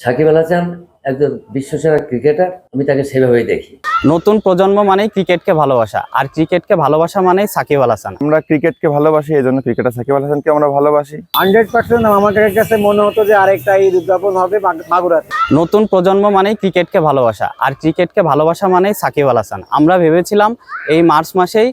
সাকিব আল হাসান একজন বিশ্বসেরা ক্রিকেটার, আমি তাকে সেভাবেই দেখি। নতুন প্রজন্ম মানেই ক্রিকেটকে ভালোবাসা, আর ক্রিকেটকে ভালোবাসা মানেই সাকিব আল হাসান। আমরা ক্রিকেটকে ভালোবাসি, এই জন্য ক্রিকেটার সাকিব আল হাসানকে আমরা ভালোবাসি। 100% আমাদের কাছে মনে হতো যে আরেকটা ঈদ উদযাপন হবে মাগুরাতে। নতুন প্রজন্ম মানেই ক্রিকেটকে ভালোবাসা, আর ক্রিকেটকে ভালোবাসা মানেই সাকিব আল হাসান। আমরা ভেবেছিলাম এই মার্চ মাসেই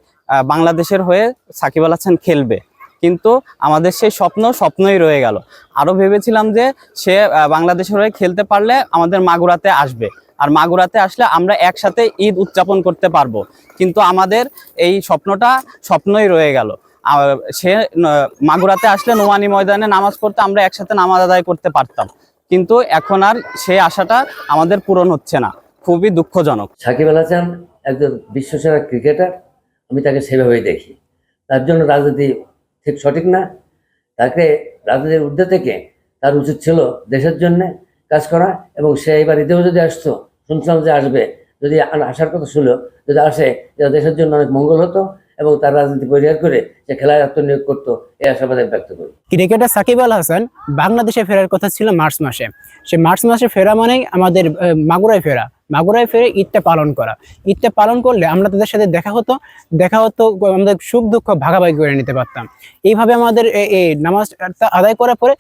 বাংলাদেশের হয়ে সাকিব আল হাসান খেলবে, কিন্তু আমাদের সেই স্বপ্নই রয়ে গেল। আরও ভেবেছিলাম যে সে বাংলাদেশের হয়ে খেলতে পারলে আমাদের মাগুরাতে আসবে, আর মাগুরাতে আসলে আমরা একসাথে ঈদ উদযাপন করতে পারবো, কিন্তু আমাদের এই স্বপ্নই রয়ে গেল। সে মাগুরাতে আসলে নোমানী ময়দানে নামাজ পড়তে আমরা একসাথে নামাজ আদায় করতে পারতাম, কিন্তু এখন আর সেই আশাটা আমাদের পূরণ হচ্ছে না। খুবই দুঃখজনক। সাকিব আল হাসান একজন বিশ্বসেরা ক্রিকেটার, আমি তাকে সেভাবেই দেখি। তার জন্য রাজনীতি ঠিক সঠিক না। তাকে রাজনীতির ঊর্ধ্বে থেকে তার উচিত ছিল দেশের জন্য কাজ করা, এবং সে এবার ঈদেও যদি আসতো, শুনছিলাম যে আসবে, যদি আসার কথা ছিল, যদি আসে, দেশের জন্য অনেক মঙ্গল হতো এবং তার রাজনীতি পরিহার করে সে খেলায় আত্মনিয়োগ করতো, এই আশাবাদ ব্যক্ত করি। ক্রিকেটার সাকিব আল হাসান বাংলাদেশে ফেরার কথা ছিল মার্চ মাসে। সে মার্চ মাসে ফেরা মানেই আমাদের মাগুরায় ফেরা, মাগুরায় ফেরে ঈদটা পালন করা। ঈদটা পালন করলে আমরা তাদের সাথে দেখা হতো, আমাদের সুখ দুঃখ ভাগাভাগি করে নিতে পারতাম। এইভাবে আমাদের এই নামাজটা আদায় করার পরে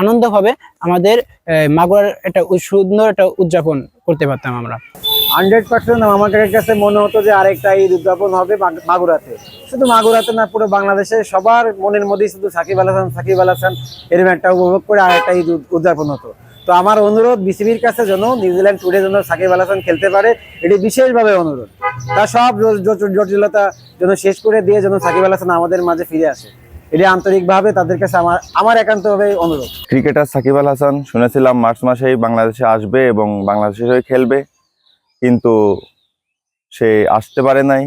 আনন্দভাবে আমাদের মাগুরার একটা সুন্দর একটা উদযাপন করতে পারতাম আমরা। 100% আমাদের কাছে মনে হতো যে আরেকটা ঈদ উদযাপন হবে মাগুরাতে। শুধু মাগুরাতে না, পুরো বাংলাদেশে সবার মনের মধ্যেই শুধু সাকিব আল হাসান এরকম একটা উপভোগ করে আরেকটা ঈদ উদযাপন হতো। তো আমার অনুরোধ বিসিবির কাছে যেন নিউজিল্যান্ড টুরে যেন সাকিব আল হাসান খেলতে পারে, এটি বিশেষভাবে অনুরোধ। তার সব জটিলতা যেন শেষ করে দিয়ে যেন সাকিব আল হাসান আমাদের মাঝে ফিরে আসে, এটি আন্তরিকভাবে তাদের কাছে আমার একান্তভাবে অনুরোধ। ক্রিকেটার সাকিব আল হাসান শুনেছিলাম মার্চ মাসেই বাংলাদেশে আসবে এবং বাংলাদেশের হয়ে খেলবে, কিন্তু সে আসতে পারে নাই।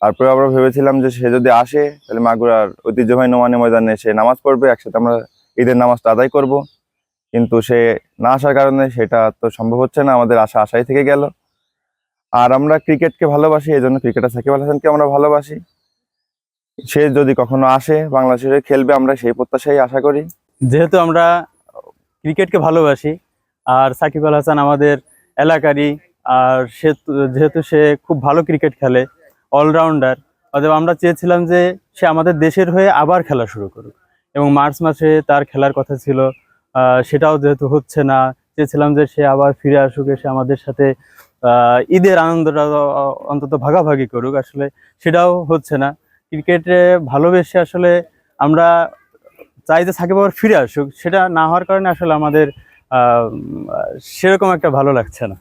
তারপরে আমরা ভেবেছিলাম যে সে যদি আসে তাহলে মাগুরার ঐতিহ্যবাহী নোমানী ময়দানে সে নামাজ পড়বে, একসাথে আমরা ঈদের নামাজটা আদায় করব, কিন্তু সে না আসার কারণে সেটা তো সম্ভব হচ্ছে না। আমাদের আশাই থেকে গেল। আর আমরা ক্রিকেটকে ভালোবাসি, এই জন্য ক্রিকেটার সাকিব আল হাসানকে আমরা ভালোবাসি। সে যদি কখনো আসে বাংলাদেশে খেলবে, আমরা সেই প্রত্যাশাই আশা করি। যেহেতু আমরা ক্রিকেটকে ভালোবাসি আর সাকিব আল হাসান আমাদের এলাকারই, আর যেহেতু সে খুব ভালো ক্রিকেট খেলে, অলরাউন্ডার, অতএব আমরা চেয়েছিলাম যে সে আমাদের দেশের হয়ে আবার খেলা শুরু করুক, এবং মার্চ মাসে তার খেলার কথা ছিল, সেটাও যেহেতু হচ্ছে না, চেয়েছিলাম যে সে আবার ফিরে আসুক, এসে আমাদের সাথে ঈদের আনন্দটা অন্তত ভাগাভাগি করুক। আসলে সেটাও হচ্ছে না। ক্রিকেটে ভালোবেসে আসলে আমরা চাই যে সাকিব আবার ফিরে আসুক, সেটা না হওয়ার কারণে আসলে আমাদের সেরকম একটা ভালো লাগছে না।